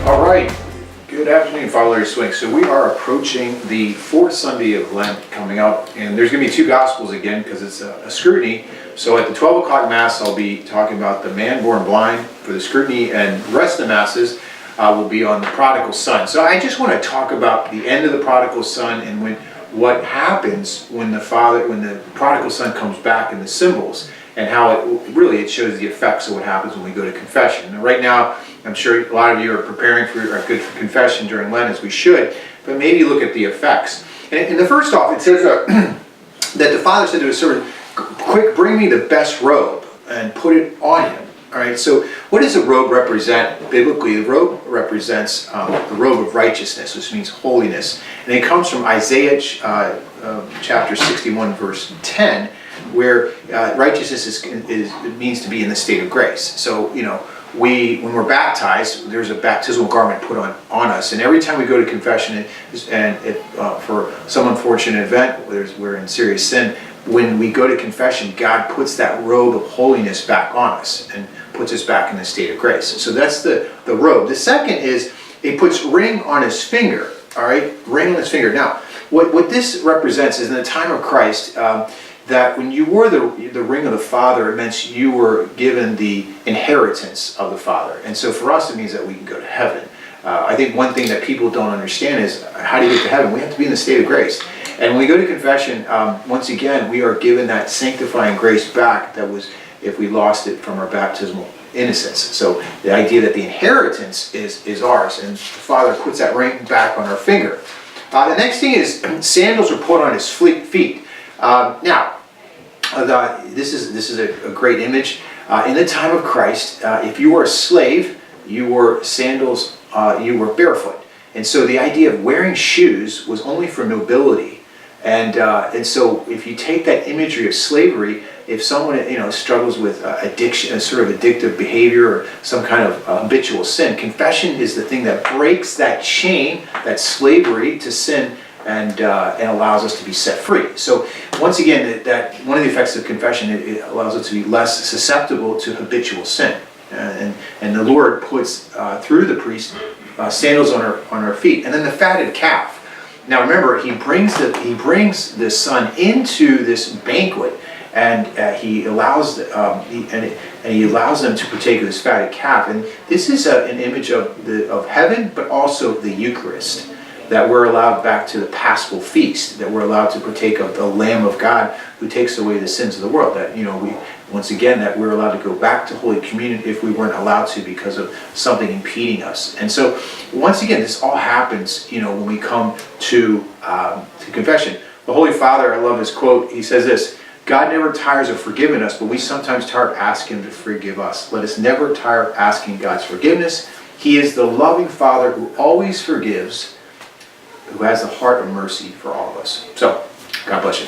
All right. Good afternoon, followers of Swink. So we are approaching the fourth Sunday of Lent coming up, and there's going to be two Gospels again because it's a scrutiny. So at the 12 o'clock Mass, I'll be talking about the man born blind for the scrutiny, and the rest of the Masses will be on the Prodigal Son. So I just want to talk about the end of the Prodigal Son and what happens when the Prodigal Son comes back, and the symbols, and how it shows the effects of what happens when we go to confession. And right now, I'm sure a lot of you are preparing for confession during Lent, as we should, but maybe look at the effects. And the first off, it says that the father said to his servant, "Quick, bring me the best robe and put it on him." All right, so what does a robe represent biblically? The robe represents the robe of righteousness, which means holiness. And it comes from Isaiah chapter 61, verse 10, where righteousness it means to be in the state of grace. So, when we're baptized, there's a baptismal garment put on us, and every time we go to confession, and if for some unfortunate event we're in serious sin, when we go to confession, God puts that robe of holiness back on us and puts us back in the state of grace. So that's the robe. The second is it puts ring on his finger. All right, ring on his finger. Now, what this represents is in the time of Christ, that when you wore the ring of the Father, it meant you were given the inheritance of the Father. And so for us, it means that we can go to heaven. I think one thing that people don't understand is, how do you get to heaven? We have to be in the state of grace. And when we go to confession, once again, we are given that sanctifying grace back that was if we lost it from our baptismal innocence. So the idea that the inheritance is ours, and the Father puts that ring back on our finger. The next thing is sandals are put on his feet. This is a great image. In the time of Christ, if you were a slave, you wore sandals, you were barefoot. And so the idea of wearing shoes was only for nobility. And so if you take that imagery of slavery, if someone struggles with addiction, a sort of addictive behavior, or some kind of habitual sin, confession is the thing that breaks that chain, that slavery to sin, and allows us to be set free. So once again, that one of the effects of confession, it allows us to be less susceptible to habitual sin. And the Lord puts through the priest sandals on our feet, and then the fatted calf. Now remember, he brings the son into this banquet, and he allows them to partake of this fatted calf. And this is an image of heaven, but also the Eucharist. That we're allowed back to the Paschal feast, that we're allowed to partake of the Lamb of God who takes away the sins of the world. That that we're allowed to go back to Holy Communion if we weren't allowed to because of something impeding us. And so once again, this all happens, when we come to confession. The Holy Father, I love his quote. He says this: "God never tires of forgiving us, but we sometimes tire of asking him to forgive us. Let us never tire of asking God's forgiveness. He is the loving Father who always forgives, who has a heart of mercy for all of us." So, God bless you.